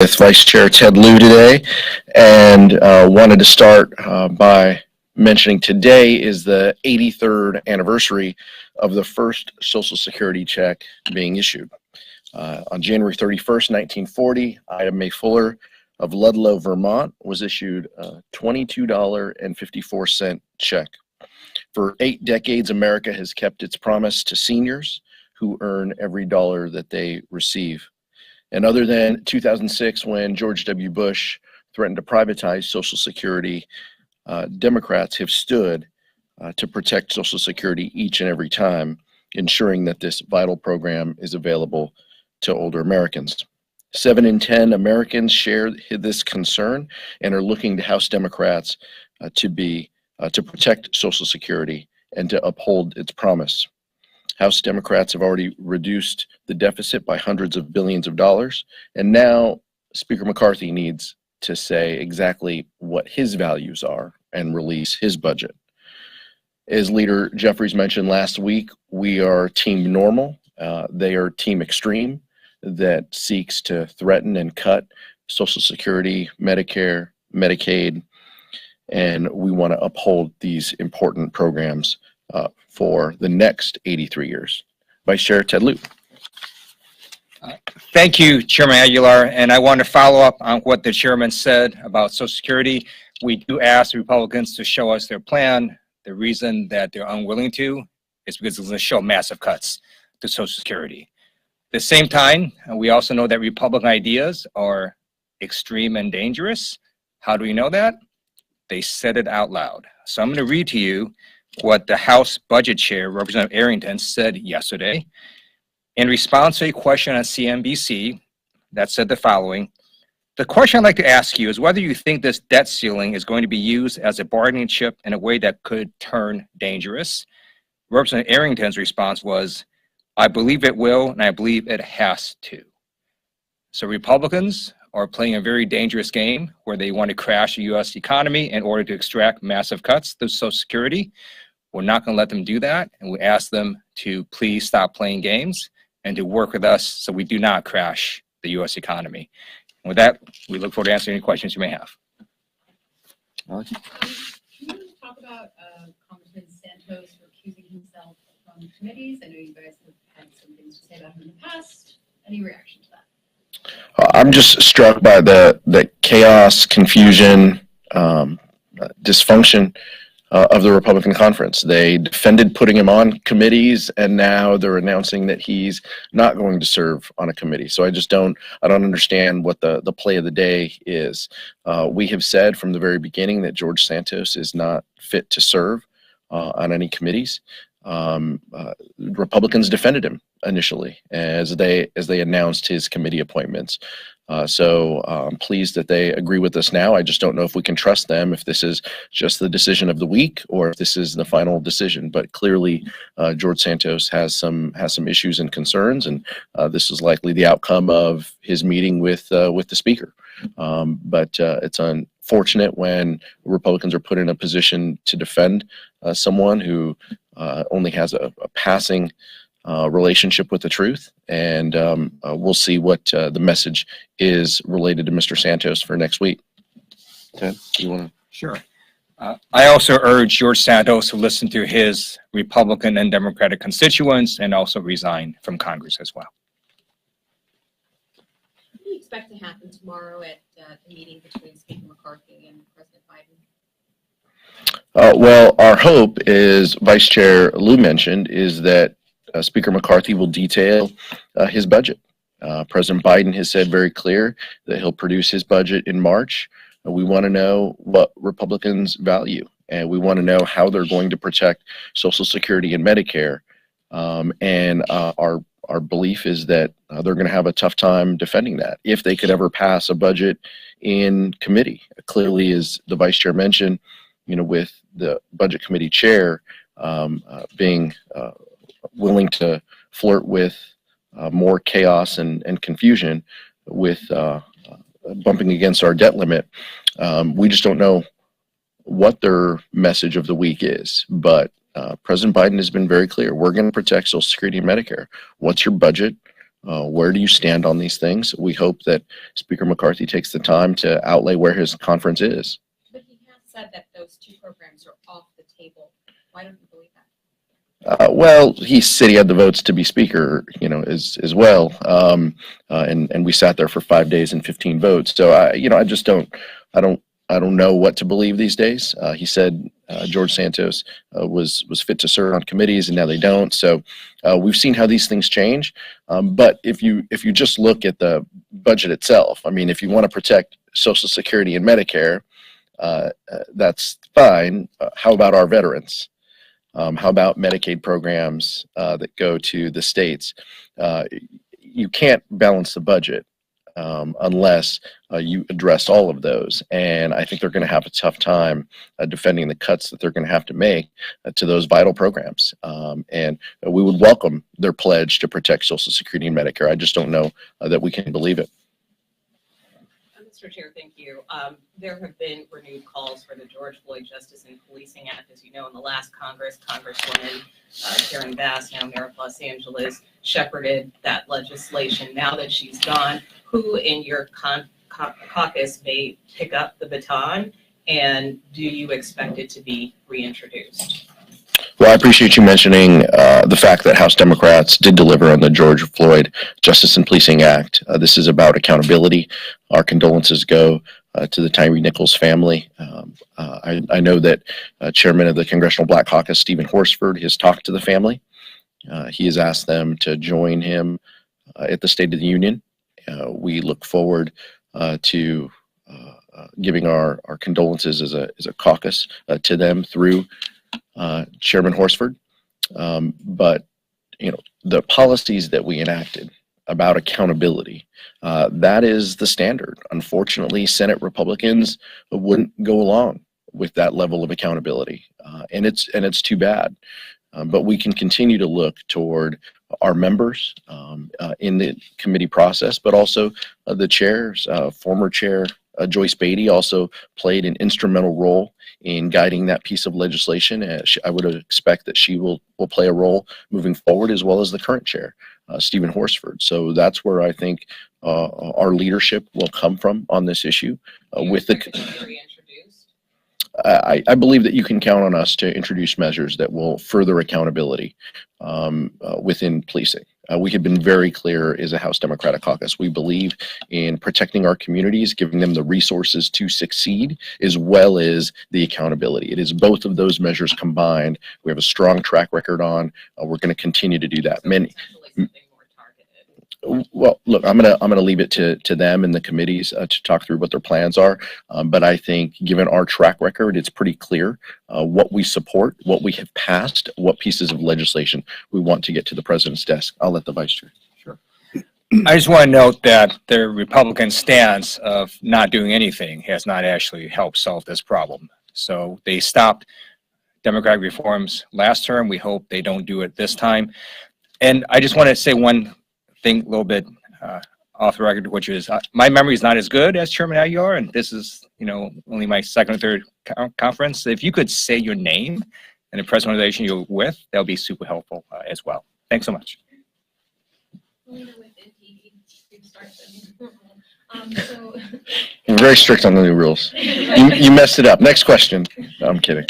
with Vice Chair Ted Lieu today, and wanted to start by mentioning today is the 83rd anniversary of the first Social Security check being issued. On January 31st, 1940, Ida Mae Fuller of Ludlow, Vermont, was issued a $22.54 check. For 8 decades, America has kept its promise to seniors who earn every dollar that they receive. And other than 2006, when George W. Bush threatened to privatize Social Security, Democrats have stood to protect Social Security each and every time, ensuring that this vital program is available to older Americans. 7 in 10 Americans share this concern and are looking to House Democrats to protect Social Security and to uphold its promise. House Democrats have already reduced the deficit by hundreds of billions of dollars, and now Speaker McCarthy needs to say exactly what his values are and release his budget. As Leader Jeffries mentioned last week, we are Team Normal. They are Team Extreme that seeks to threaten and cut Social Security, Medicare, Medicaid, and we want to uphold these important programs for the next 83 years. Vice Chair Ted Lieu. Thank you, Chairman Aguilar, and I want to follow up on what the chairman said about Social Security. We do ask the Republicans to show us their plan. The reason that they're unwilling to is because it's going to show massive cuts to Social Security. At the same time, we also know that Republican ideas are extreme and dangerous. How do we know that? They said it out loud. So I'm going to read to you what the House Budget Chair, Representative Arrington, said yesterday. In response to a question on CNBC that said the following: the question I'd like to ask you is whether you think this debt ceiling is going to be used as a bargaining chip in a way that could turn dangerous. Representative Arrington's response was, I believe it will, and I believe it has to. So Republicans are playing a very dangerous game where they want to crash the U.S. economy in order to extract massive cuts to Social Security. We're not going to let them do that, and we ask them to please stop playing games and to work with us so we do not crash the U.S. economy. And with that, we look forward to answering any questions you may have. Can you talk about Congressman Santos recusing himself from committees? I know you guys have had some things to say about him in the past. Any reaction to that? I'm just struck by the chaos, confusion, dysfunction of the Republican conference. They defended putting him on committees, and now they're announcing that he's not going to serve on a committee. So I don't understand what the play of the day is. We have said from the very beginning that George Santos is not fit to serve on any committees. Republicans defended him initially as they announced his committee appointments. So I'm pleased that they agree with us now. I just don't know if we can trust them, if this is just the decision of the week or if this is the final decision. But clearly, George Santos has some issues and concerns, and this is likely the outcome of his meeting with the speaker. But it's unfortunate when Republicans are put in a position to defend someone who only has a passing relationship with the truth, and we'll see what the message is related to Mr. Santos for next week. Ted, you want to? Sure. I also urge George Santos to listen to his Republican and Democratic constituents and also resign from Congress as well. What do you expect to happen tomorrow at the meeting between Speaker McCarthy and President Biden? Well, our hope, as Vice Chair Lieu mentioned, is that Speaker McCarthy will detail his budget. President Biden has said very clear that he'll produce his budget in March. We want to know what Republicans value, and we want to know how they're going to protect Social Security and Medicare. And our belief is that they're going to have a tough time defending that if they could ever pass a budget in committee. Clearly, as the Vice Chair mentioned, with the Budget Committee Chair being willing to flirt with more chaos and confusion with bumping against our debt limit. We just don't know what their message of the week is, but President Biden has been very clear. We're going to protect Social Security and Medicare. What's your budget? Where do you stand on these things? We hope that Speaker McCarthy takes the time to outlay where his conference is. But he has said that those two programs are off the table. Why don't you believe that? Well, he said he had the votes to be speaker, as well. And we sat there for 5 days and 15 votes. So I don't know what to believe these days. He said George Santos was fit to serve on committees, and now they don't. So we've seen how these things change. But if you just look at the budget itself, I mean, if you want to protect Social Security and Medicare, that's fine. How about our veterans? How about Medicaid programs that go to the states? You can't balance the budget unless you address all of those. And I think they're going to have a tough time defending the cuts that they're going to have to make to those vital programs. And we would welcome their pledge to protect Social Security and Medicare. I just don't know that we can believe it. Mr. Chair, thank you. There have been renewed calls for the George Floyd Justice and Policing Act. As you know, in the last Congress, Congresswoman Karen Bass, now Mayor of Los Angeles, shepherded that legislation. Now that she's gone, who in your caucus may pick up the baton, and do you expect it to be reintroduced? Well, I appreciate you mentioning the fact that House Democrats did deliver on the George Floyd Justice and Policing Act. This is about accountability. Our condolences go to the Tyree Nichols family. I know that Chairman of the Congressional Black Caucus, Stephen Horsford, has talked to the family. He has asked them to join him at the State of the Union. We look forward to giving our condolences as a caucus to them through Chairman Horsford. But the policies that we enacted about accountability, that is the standard. Unfortunately, Senate Republicans wouldn't go along with that level of accountability, and it's too bad. But we can continue to look toward our members in the committee process, but also the chairs. Former chair Joyce Beatty also played an instrumental role in guiding that piece of legislation. I would expect that she will play a role moving forward, as well as the current chair, Stephen Horsford. So that's where I think our leadership will come from on this issue. With the I believe that you can count on us to introduce measures that will further accountability within policing. We have been very clear as a House Democratic Caucus. We believe in protecting our communities, giving them the resources to succeed, as well as the accountability. It is both of those measures combined. We have a strong track record on. We're going to continue to do that. Well, look, I'm gonna leave it to them and the committees to talk through what their plans are. But I think, given our track record, it's pretty clear what we support, what we have passed, what pieces of legislation we want to get to the president's desk. I'll let the vice chair. Sure. I just want to note that the Republican stance of not doing anything has not actually helped solve this problem. So they stopped Democratic reforms last term. We hope they don't do it this time. And I just want to say one thing a little bit off the record, which is my memory is not as good as Chairman Aguilar, and this is only my second or third conference. If you could say your name and the press organization you're with, that would be super helpful as well. Thanks so much. We're very strict on the new rules. You messed it up. Next question. No, I'm kidding.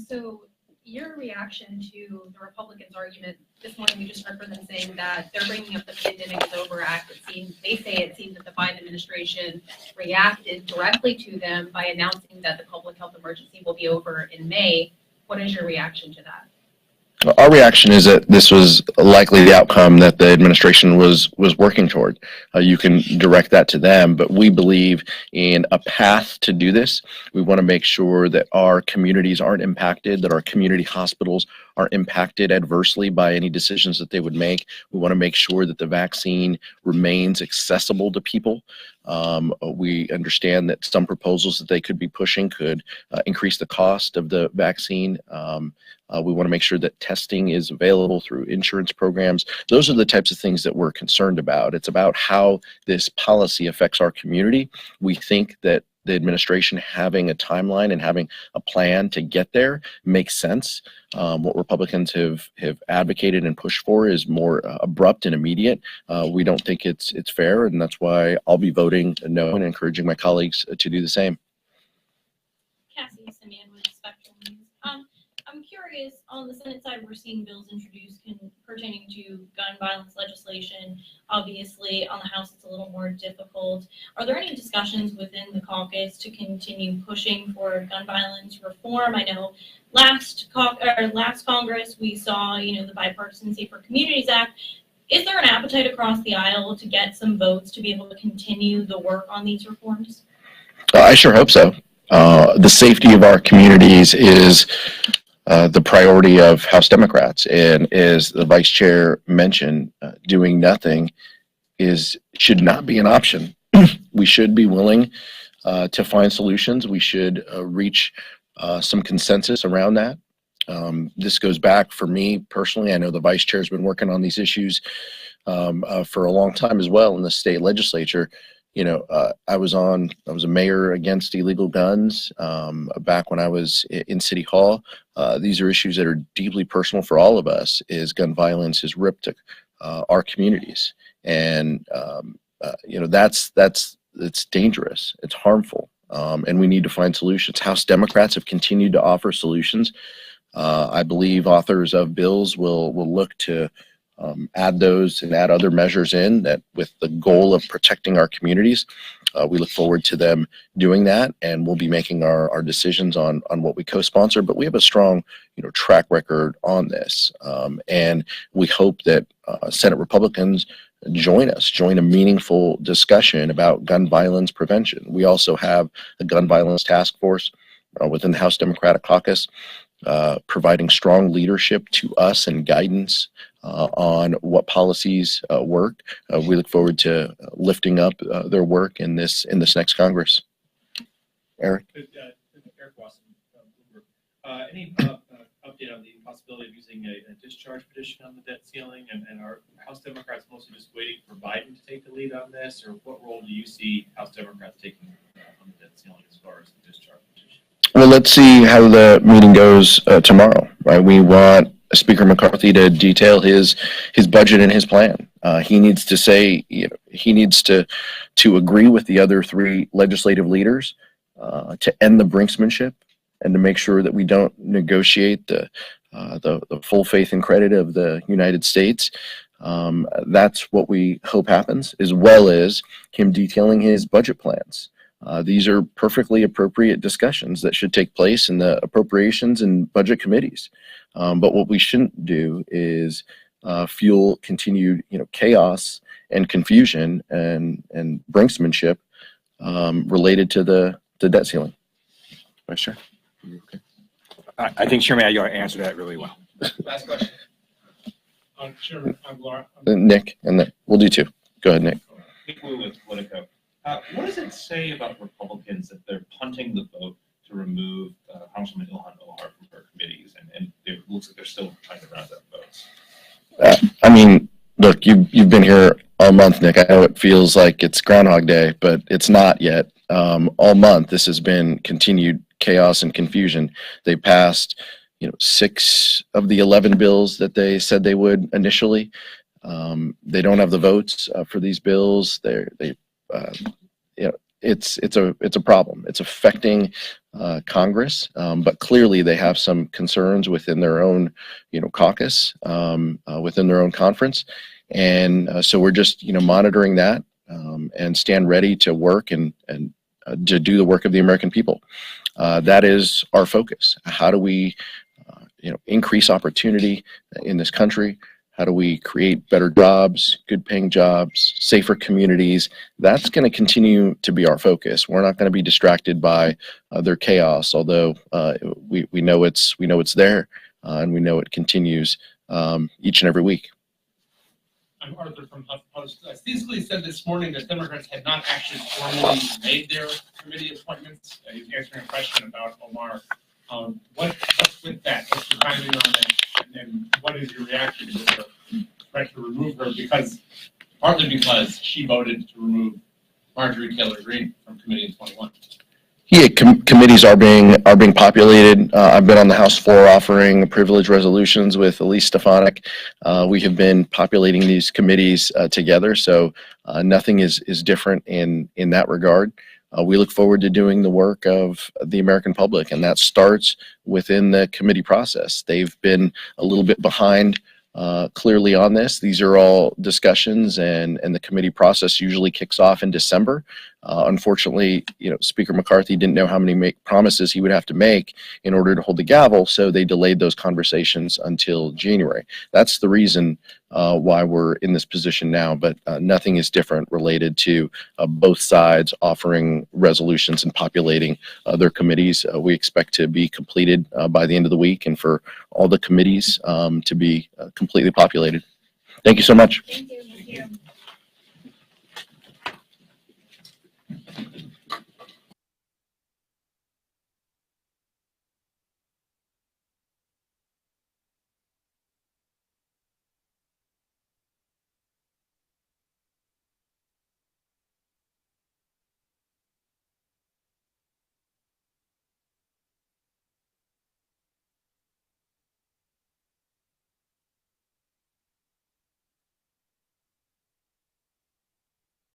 So your reaction to the Republicans' argument this morning, we just heard from them saying that they're bringing up the Pandemic is Over Act. They say it seems that the Biden administration reacted directly to them by announcing that the public health emergency will be over in May. What is your reaction to that? Our reaction is that this was likely the outcome that the administration was working toward. You can direct that to them, but we believe in a path to do this. We want to make sure that our communities aren't impacted, that our community hospitals are impacted adversely by any decisions that they would make. We want to make sure that the vaccine remains accessible to people. We understand that some proposals that they could be pushing could increase the cost of the vaccine. We want to make sure that testing is available through insurance programs. Those are the types of things that we're concerned about. It's about how this policy affects our community. We think that the administration having a timeline and having a plan to get there makes sense. What Republicans have advocated and pushed for is more abrupt and immediate. We don't think it's fair, and that's why I'll be voting no and encouraging my colleagues to do the same. Cassie Simeon with Spectrum News. I'm curious, on the Senate side, we're seeing bills introduced pertaining to gun violence legislation. Obviously, on the House, it's a little more difficult. Are there any discussions within the caucus to continue pushing for gun violence reform? I know last Congress, we saw, the Bipartisan Safer Communities Act. Is there an appetite across the aisle to get some votes to be able to continue the work on these reforms? I sure hope so. The safety of our communities is the priority of House Democrats, and as the vice chair mentioned, doing nothing should not be an option. We should be willing to find solutions. We should reach some consensus around that. This goes back for me personally. I know the vice chair has been working on these issues for a long time as well in the state legislature. I was a mayor against illegal guns back when I was in City Hall. These are issues that are deeply personal for all of us. Is gun violence has ripped our communities, and it's dangerous. It's harmful, and we need to find solutions. House Democrats have continued to offer solutions. I believe authors of bills will look to add those and add other measures in that with the goal of protecting our communities. We look forward to them doing that, and we'll be making our decisions on what we co-sponsor. But we have a strong, track record on this, and we hope that Senate Republicans join a meaningful discussion about gun violence prevention. We also have a gun violence task force within the House Democratic Caucus, providing strong leadership to us and guidance on what policies work. We look forward to lifting up their work in this next Congress. Eric? Eric Watson, any update on the possibility of using a discharge petition on the debt ceiling? And are House Democrats mostly just waiting for Biden to take the lead on this, or what role do you see House Democrats taking on the debt ceiling as far as the discharge petition? Well, let's see how the meeting goes tomorrow. Right, we want Speaker McCarthy to detail his budget and his plan. He needs to say, he needs to agree with the other three legislative leaders to end the brinksmanship and to make sure that we don't negotiate the full faith and credit of the United States. That's what we hope happens, as well as him detailing his budget plans. These are perfectly appropriate discussions that should take place in the appropriations and budget committees. But what we shouldn't do is fuel continued, chaos and confusion and brinksmanship related to the debt ceiling. Vice Chair. Okay. I think Chairman, you answered that really well. Last question. Chairman, I'm Laura. Nick, and then we'll do two. Go ahead, Nick. Nick Wu with Politico. What does it say about Republicans that they're punting the vote to remove Congresswoman Ilhan Omar from her committees, and it looks like they're still trying to round up votes? Look, you've been here all month, Nick. I know it feels like it's Groundhog Day, but it's not yet. All month, this has been continued chaos and confusion. They passed, 6 of the 11 bills that they said they would initially. They don't have the votes for these bills. It's a problem. It's affecting Congress, but clearly they have some concerns within their own, caucus, within their own conference, and so we're just, monitoring that and stand ready to work and to do the work of the American people. That is our focus. How do we, increase opportunity in this country? How do we create better jobs, good paying jobs, safer communities? That's going to continue to be our focus. We're not going to be distracted by their chaos, although we know it's there, and we know it continues each and every week. I'm Arthur from HuffPost. Cecily said this morning that Democrats had not actually formally made their committee appointments. He's answering a question about Omar. What's with that? What's your timing on that? And what is your reaction to the threat to remove her? Partly because she voted to remove Marjorie Taylor Greene from committee in 21. Yeah, committees are being populated. I've been on the House floor offering privilege resolutions with Elise Stefanik. We have been populating these committees together, so nothing is different in that regard. We look forward to doing the work of the American public, and that starts within the committee process. They've been a little bit behind clearly on this. These are all discussions, and the committee process usually kicks off in December. Unfortunately, Speaker McCarthy didn't know how many promises he would have to make in order to hold the gavel, so they delayed those conversations until January. That's the reason why we're in this position now, but nothing is different related to both sides offering resolutions and populating their committees. We expect to be completed by the end of the week, and for all the committees to be completely populated. Thank you so much. Thank you.